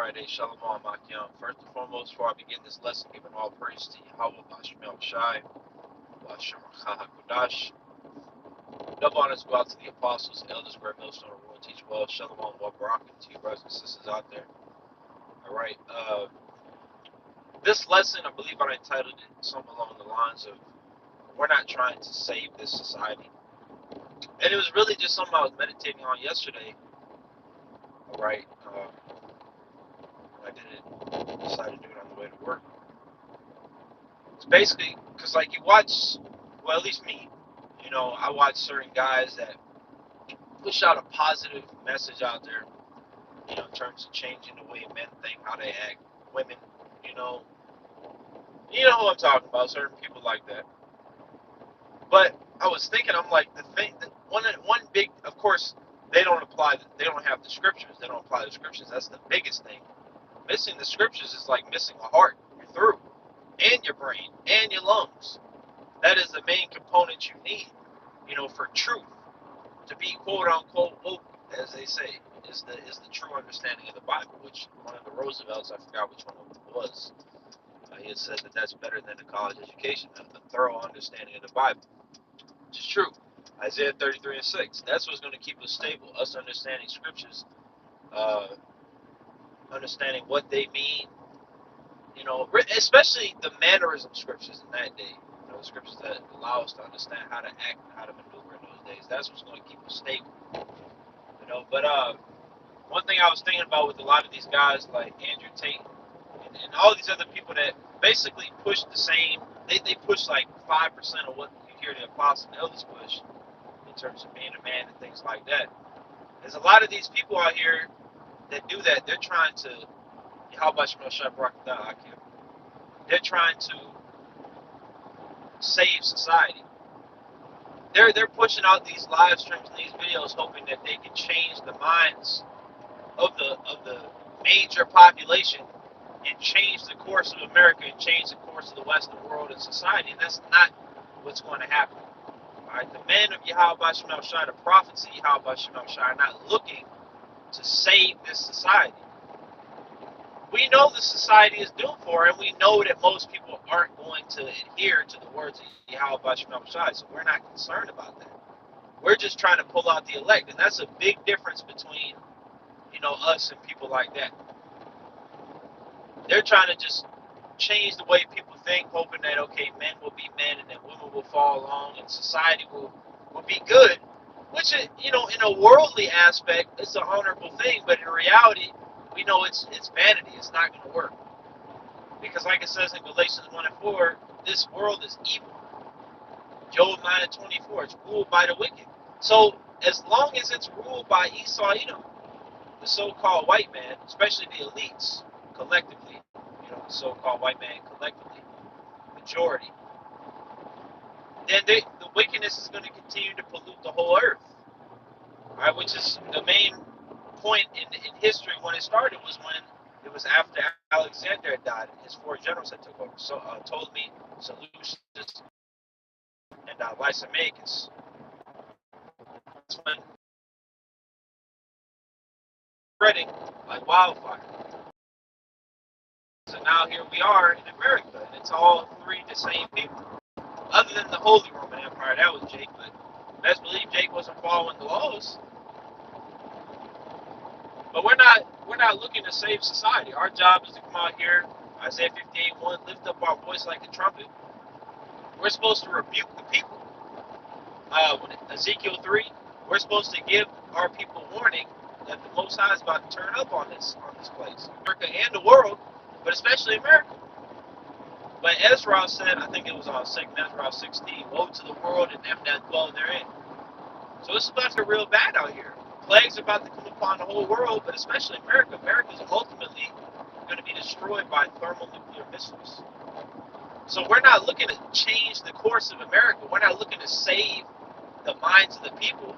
Friday. Shalom Makiam. First and foremost, before I begin this lesson, giving all praise to Yahweh, Bashem El Shai, Bashem HaKodash. Double honors go out to the apostles, elders, great millstone, everyone teach well. Shalom, well, Barak, to you brothers and sisters out there. All right. This lesson, I believe I entitled it something along the lines of, we're not trying to save this society. And it was really just something I was meditating on yesterday. All right. I didn't decide to do it on the way to work. It's basically because, like, you watch, well, at least me, I watch certain guys that push out a positive message out there, in terms of changing the way men think, how they act, women, you know, who I'm talking about, certain people like that. But I was thinking, I'm like, the thing that one big, of course, they don't have the scriptures, they don't apply the scriptures. That's the biggest thing. Missing the scriptures is like missing a heart, your throat, and your brain, and your lungs. That is the main component you need, for truth. To be quote unquote woke, as they say, is the true understanding of the Bible, which one of the Roosevelts, I forgot which one it was, he had said that that's better than a college education, a thorough understanding of the Bible, which is true. Isaiah 33:6. That's what's going to keep us stable, us understanding scriptures, understanding what they mean, especially the mannerism scriptures in that day, scriptures that allow us to understand how to act and how to maneuver in those days. That's what's going to keep us stable, But one thing I was thinking about with a lot of these guys like Andrew Tate and all these other people that basically push the same, they push like 5% of what you hear the apostles and elders push in terms of being a man and things like that. There's a lot of these people out here that do that. They're trying to, how about they're trying to save society. They're pushing out these live streams and these videos, hoping that they can change the minds of the major population and change the course of America and change the course of the Western world and society. And that's not what's going to happen. All right, the men of Yahweh Shemel Shai, the prophets of Yahweh Shemel Shai, are not looking to save this society. We know the society is doomed for, and we know that most people aren't going to adhere to the words of Yahweh Shemel Shai, so we're not concerned about that. We're just trying to pull out the elect, and that's a big difference between, us and people like that. They're trying to just change the way people think, hoping that, okay, men will be men and then women will fall along and society will be good, which, in a worldly aspect, it's an honorable thing, but in reality, we know it's vanity. It's not going to work. Because like it says in Galatians 1:4, this world is evil. Job 9:24, it's ruled by the wicked. So as long as it's ruled by Esau Edom, the so-called white man, especially the elites, collectively, the so-called white man collectively, majority, then the wickedness is going to continue to pollute the whole earth. All right, which is the main point in history when it started, was when it was after Alexander had died and his four generals had took over. So Ptolemy, Seleucus, and Lysimachus. That's when spreading like wildfire. So now here we are in America, and it's all three the same people. Other than the Holy Roman Empire, that was Jake, but let's believe Jake wasn't following the laws. But we're not looking to save society. Our job is to come out here, Isaiah 58:1, lift up our voice like a trumpet. We're supposed to rebuke the people. Ezekiel 3, we're supposed to give our people warning that the Most High is about to turn up on this place, America and the world, but especially America. But Ezra said, I think it was on 2nd Ezra 16, woe to the world and them that dwell therein. So it's about to get real bad out here. Plagues are about to come upon the whole world, but especially America. America is ultimately going to be destroyed by thermonuclear missiles. So we're not looking to change the course of America. We're not looking to save the minds of the people,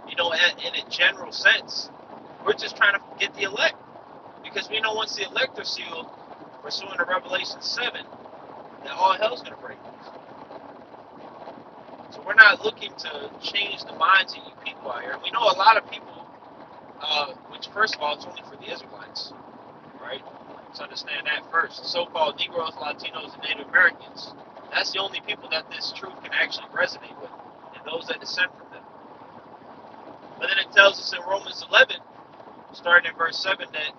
in a general sense. We're just trying to get the elect. Because we know once the elect are sealed, pursuant to Revelation 7, that all hell's going to break loose. So we're not looking to change the minds of you people out here. We know a lot of people, which first of all, it's only for the Israelites. right? Let's understand that first. So-called Negroes, Latinos, and Native Americans, that's the only people that this truth can actually resonate with, and those that descend from them. But then it tells us in Romans 11, starting in verse 7, that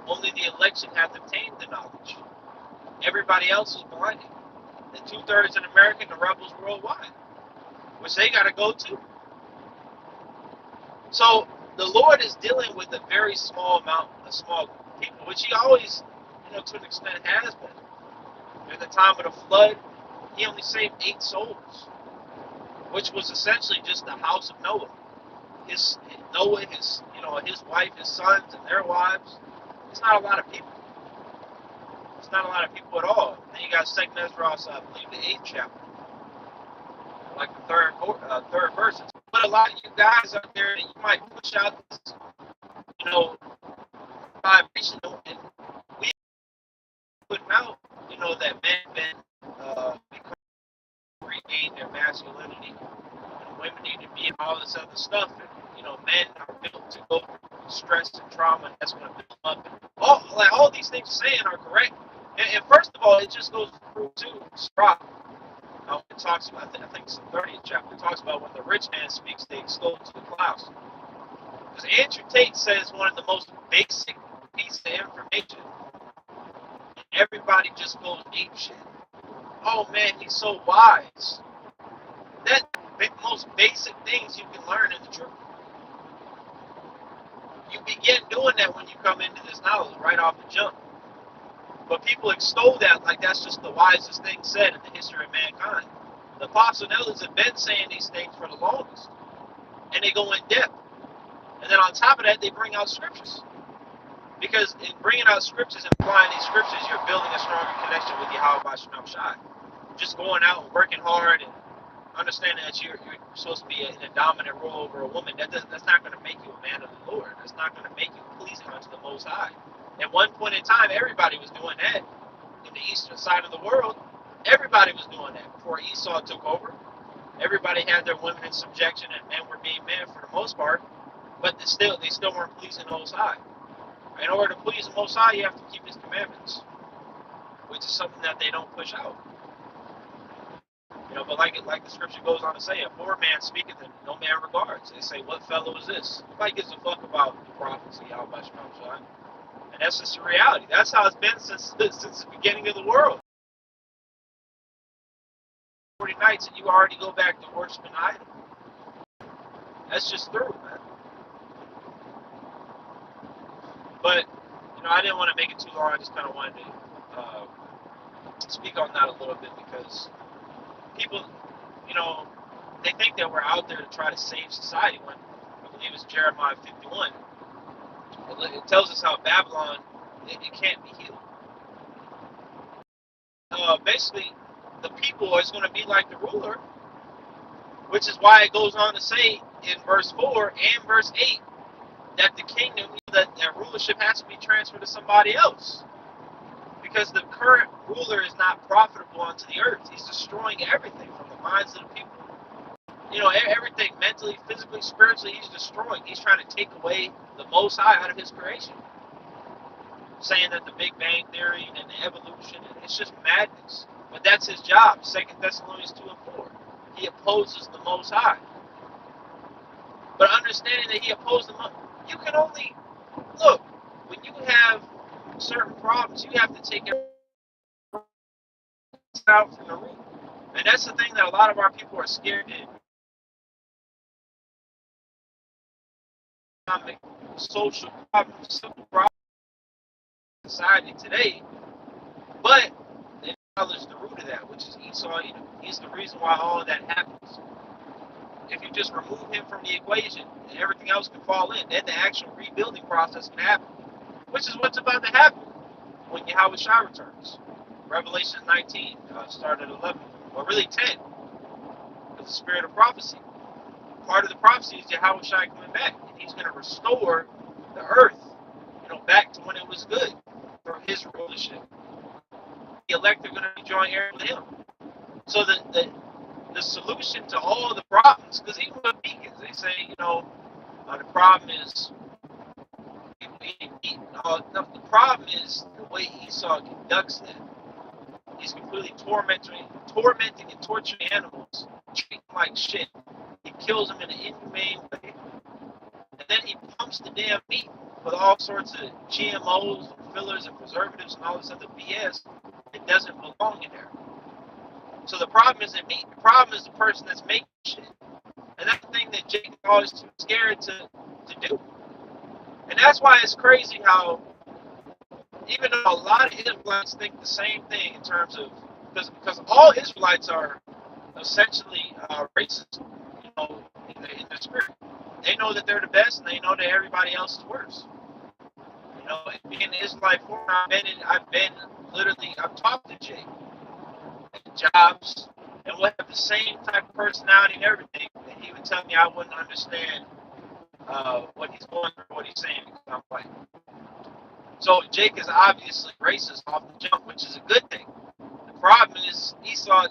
only the election hath obtained the knowledge. Everybody else is blinded. The 2/3 in America, the rebels worldwide, which they got to go to. So the Lord is dealing with a very small amount, a small people, which He always, to an extent has been. At the time of the flood, He only saved 8 souls, which was essentially just the house of Noah. Noah, his wife, his sons, and their wives. It's not a lot of people. It's not a lot of people at all. Then you got 2nd Ezra, I believe the 8th chapter, like the third verse. But a lot of you guys out there, you might push out this, vibration, and we putting out, that men regain their masculinity, and women need to be in all this other stuff, and men are built to go through stress and trauma, and that's going to build them up. And all these things you're saying are correct. And first of all, it just goes through to Sirach. It talks about, I think it's the 30th chapter, it talks about when the rich man speaks, they extol to the clouds. Because Andrew Tate says one of the most basic pieces of information, and everybody just goes ape shit. Oh man, he's so wise. That most basic things you can learn in the truth. You begin doing that when you come into this knowledge right off the jump. But people extol that like that's just the wisest thing said in the history of mankind. The apostles and elders have been saying these things for the longest. And they go in depth. And then on top of that, they bring out scriptures. Because in bringing out scriptures and applying these scriptures, you're building a stronger connection with Yahweh Shem Shai. Just going out and working hard and understanding that you're supposed to be in a dominant role over a woman, that's not going to make you a man of the Lord. That's not going to make you pleasing unto the Most High. At one point in time, everybody was doing that. In the eastern side of the world, everybody was doing that. Before Esau took over, everybody had their women in subjection, and men were being men for the most part, but they still weren't pleasing the Most High. In order to please the Most High, you have to keep His commandments, which is something that they don't push out. But like the scripture goes on to say, a poor man speaketh and no man regards. They say, what fellow is this? Nobody gives a fuck about the prophecy, Yahweh Shem Shai. And that's just the reality. That's how it's been since the beginning of the world. 40 nights and you already go back to worshiping idol. That's just through, man. But, I didn't want to make it too long. I just kind of wanted to speak on that a little bit because people, they think that we're out there to try to save society when I believe it's Jeremiah 51. It tells us how Babylon, it can't be healed. Basically, the people is going to be like the ruler, which is why it goes on to say in verse 4 and verse 8 that the kingdom, that rulership has to be transferred to somebody else. Because the current ruler is not profitable unto the earth. He's destroying everything from the minds of the people. Everything mentally, physically, spiritually, he's destroying. He's trying to take away the Most High out of His creation. Saying that the Big Bang Theory and the evolution, it's just madness. But that's his job. 2 Thessalonians 2 and 4. He opposes the Most High. But understanding that he opposed the Most High, you can only, look, when you have certain problems, you have to take it out from the root. And that's the thing that a lot of our people are scared of. Social problems, simple problems in society today, but they acknowledge the root of that, which is Esau. He's the reason why all of that happens. If you just remove him from the equation, everything else can fall in. Then the actual rebuilding process can happen, which is what's about to happen when Yahweh Shai returns. Revelation 19 started at 11, or really 10, with the spirit of prophecy. Part of the prophecy is Yahweh Shai coming back, and He's going to restore the earth, back to when it was good for His rulership. The elect are going to be joining heirs with Him. So the solution to all the problems, because even with deacons, they say, the problem is people eating meat and No, the problem is the way Esau conducts that. He's completely tormenting and torturing animals, treating them like shit. He kills them in an inhumane way, and then he pumps the damn meat with all sorts of GMOs and fillers and preservatives and all this other BS that doesn't belong in there. So the problem isn't meat. The problem is the person that's making shit. And that's the thing that Jake is always too scared to do. And that's why it's crazy how, even though a lot of Israelites think the same thing in terms of, because all Israelites are essentially racist, in their spirit. They know that they're the best, and they know that everybody else is worse. Being an Israelite foreigner, I've talked to Jake at jobs, and we'll have the same type of personality and everything, and he would tell me I wouldn't understand what he's going through, what he's saying, because I'm white. So Jake is obviously racist off the jump, which is a good thing. The problem is Esau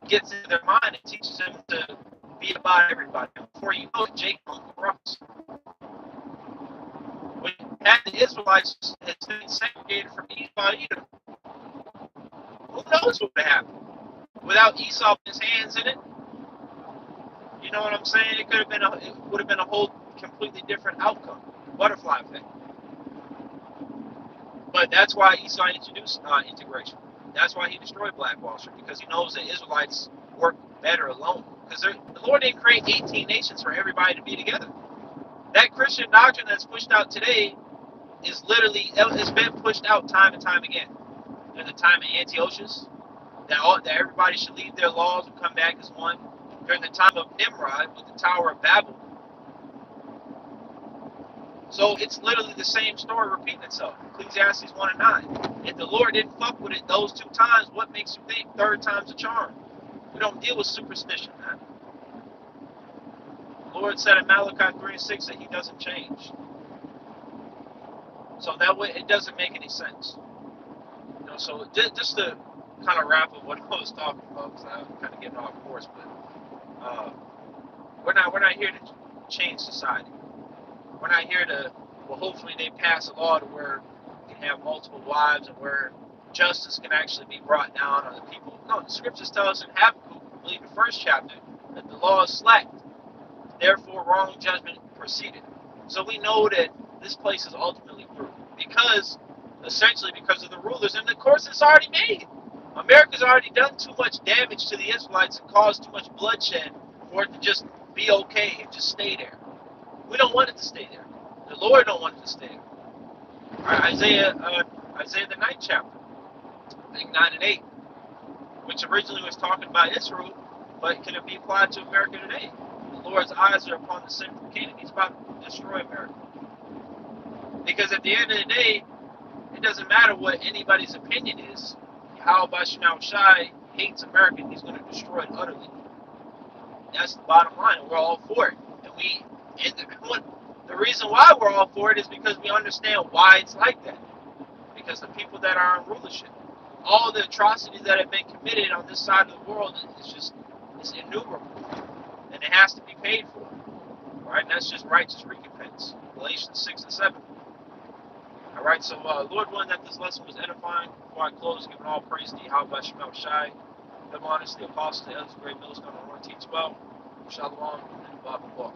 gets into their mind and teaches them to be about everybody. And before you know it, Jake comes across. When had the Israelites had been segregated from Esau either, who knows what would happen without Esau with his hands in it? You know what I'm saying? It would have been a whole completely different outcome. Butterfly effect. But that's why Esau introduced integration. That's why he destroyed Black Wall Street, because he knows that Israelites work better alone. Because the Lord didn't create 18 nations for everybody to be together. That Christian doctrine that's pushed out today it's been pushed out time and time again. During the time of Antiochus, that everybody should leave their laws and come back as one. During the time of Nimrod with the Tower of Babel. So it's literally the same story repeating itself. Ecclesiastes 1 and 9. If the Lord didn't fuck with it those 2 times, what makes you think third time's a charm? We don't deal with superstition, man. The Lord said in Malachi 3 and 6 that he doesn't change. So that way, it doesn't make any sense. So just to kind of wrap up what I was talking about, because I'm kind of getting off course, but we're not here to change society. We're not here to, hopefully they pass a law to where you can have multiple wives and where justice can actually be brought down on the people. No, the scriptures tell us in Habakkuk, I believe the first chapter, that the law is slacked. Therefore, wrong judgment proceeded. So we know that this place is ultimately through. Essentially because of the rulers. And of course, it's already made. America's already done too much damage to the Israelites and caused too much bloodshed for it to just be okay and just stay there. We don't want it to stay there. The Lord don't want it to stay there. All right, Isaiah the 9th chapter, I think 9 and 8, which originally was talking about Israel, but can it be applied to America today? The Lord's eyes are upon the sinful king. He's about to destroy America. Because at the end of the day, it doesn't matter what anybody's opinion is. Yahweh Shemau Shai hates America, and he's going to destroy it utterly. That's the bottom line, and we're all for it. The reason why we're all for it is because we understand why it's like that. Because the people that are in rulership, all the atrocities that have been committed on this side of the world, it's innumerable, and it has to be paid for. Right? And that's just righteous recompense. Galatians 6 and 7. All right, so Lord willing that this lesson was edifying. Before I close, giving all praise to Yahweh Shemau Shai, the honors, the apostles, the elders, great millstone, and one teach well. Shalom and Baba.